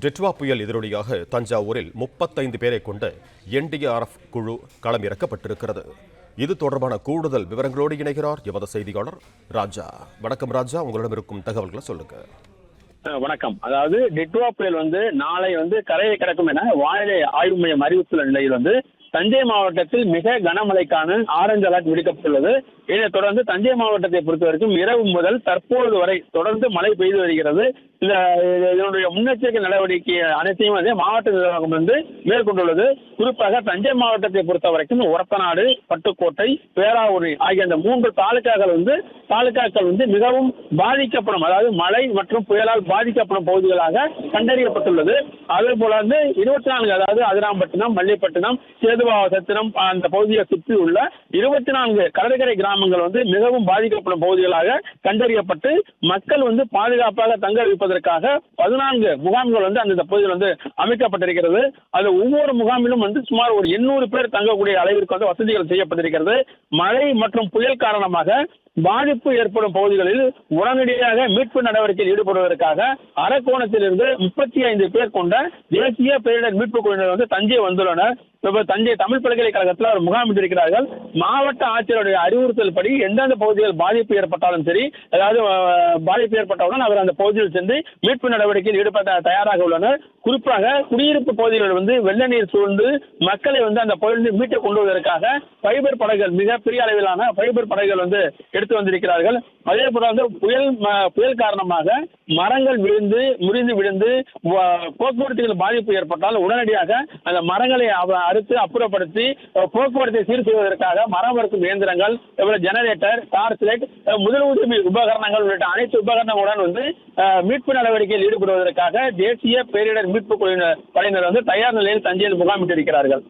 டிட்வா புயல் எதிரொலியாக தஞ்சாவூரில் 35 பேரை கொண்ட NDRF குழு களமிறக்கப்பட்டிருக்கிறது. இது தொடர்பான கூடுதல் விவரங்களோடு இணைகிறார் எமது செய்தியாளர் ராஜா. வணக்கம் ராஜா, உங்களிடம் இருக்கும் தகவல்களை சொல்லுங்க. வணக்கம். அதாவது டிட்வா புயல் நாளை கரையை கடக்கும் என வானிலை ஆய்வு மையம் அறிவித்துள்ள நிலையில் தஞ்சை மாவட்டத்தில் மிக கனமழைக்கான ஆரஞ்சு அலர்ட் விடுக்கப்பட்டுள்ளது. இதைத் தொடர்ந்து தஞ்சை மாவட்டத்தை பொறுத்தவரைக்கும் இரவு முதல் தற்போது வரை தொடர்ந்து மழை பெய்து வருகிறது. இதனுடைய முன்னெச்சரிக்கை நடவடிக்கை அனைத்தையும் மாவட்ட நிர்வாகம் மேற்கொண்டுள்ளது. குறிப்பாக தஞ்சை மாவட்டத்தை பொறுத்த வரைக்கும் ஒரத்தநாடு, பட்டுக்கோட்டை, பேராவூரணி ஆகிய அந்த 3 தாலுகாக்கள் மிகவும் பாதிக்கப்படும், அதாவது மழை மற்றும் புயலால் பாதிக்கப்படும் பகுதிகளாக கண்டறியப்பட்டுள்ளது. அதே போல 24, அதாவது அதிராம்பட்டினம், மல்லிப்பட்டினம், சேதுபாவசத்திரம் அந்த பகுதியை சுற்றி உள்ள 24 கடற்கரை கிராமங்கள் மிகவும் பாதிக்கப்படும் பகுதிகளாக கண்டறியப்பட்டு மக்கள் பாதுகாப்பாக தங்க வைப்பதற்காக 14 முகாம்கள் அந்த பகுதியில் அமைக்கப்பட்டிருக்கிறது. அது ஒவ்வொரு முகாமிலும் சுமார் ஒரு 800 பேர் தங்கக்கூடிய அளவிற்கு வசதிகள் செய்யப்பட்டிருக்கிறது. மழை மற்றும் புயல் காரணமாக பாதிப்பு ஏற்படும் பகுதிகளில் உடனடியாக மீட்பு நடவடிக்கையில் ஈடுபடுவதற்காக அரக்கோணத்திலிருந்து 35 பேர் கொண்ட தேசிய பேரிடர் மீட்பு குழுவினர் தஞ்சை வந்துள்ளனர். தஞ்சை தமிழ் பல்கலைக்கழகத்தில் அவர் முகாமிட்டிருக்கிறார்கள். மாவட்ட ஆட்சியருடைய அறிவுறுத்தல் படி எந்தெந்த பகுதிகள் பாதிப்பு ஏற்பட்டாலும் சரி, அதாவது பாதிப்பு ஏற்பட்டவுடன் அவர் அந்த பகுதியில் சென்று மீட்பு நடவடிக்கையில் ஈடுபட தயாராக உள்ளனர். குறிப்பாக குடியிருப்பு பகுதிகளில் வெள்ள நீர் சூழ்ந்து மக்களை அந்த பகுதியில் மீட்டு கொண்டு வருவதற்காக ஃபைபர் படகுகள், மிகப்பெரிய அளவிலான ஃபைபர் படகுகள் எடுத்து வந்திருக்கிறார்கள். அதே போல புயல் காரணமாக மரங்கள் முறிந்து விழுந்து போக்குவரத்துகள் பாதிப்பு ஏற்பட்டால் உடனடியாக அந்த மரங்களை அறுத்து அப்புறப்படுத்தி போக்குவரத்தை சீர் செய்வதற்காக மரம் அறுக்கும் இயந்திரங்கள், ஜெனரேட்டர், டார்ச் லைட், முதலுதவி உபகரணங்கள் உள்ளிட்ட அனைத்து உபகரணங்களுடன் மீட்பு நடவடிக்கையில் ஈடுபடுவதற்காக தேசிய பேரிடர் மீட்பு படையினர் தயார் நிலையில் தஞ்சையில் முகாமிட்டிருக்கிறார்கள்.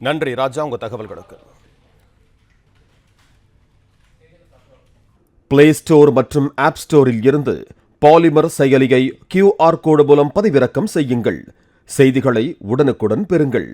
நன்றி ராஜா, உங்க தகவல்களுக்கு. பிளே ஸ்டோர் மற்றும் ஆப் ஸ்டோரில் இருந்து பாலிமர் செயலியை QR கோடு மூலம் பதிவிறக்கம் செய்யுங்கள். செய்திகளை உடனுக்குடன் பெறுங்கள்.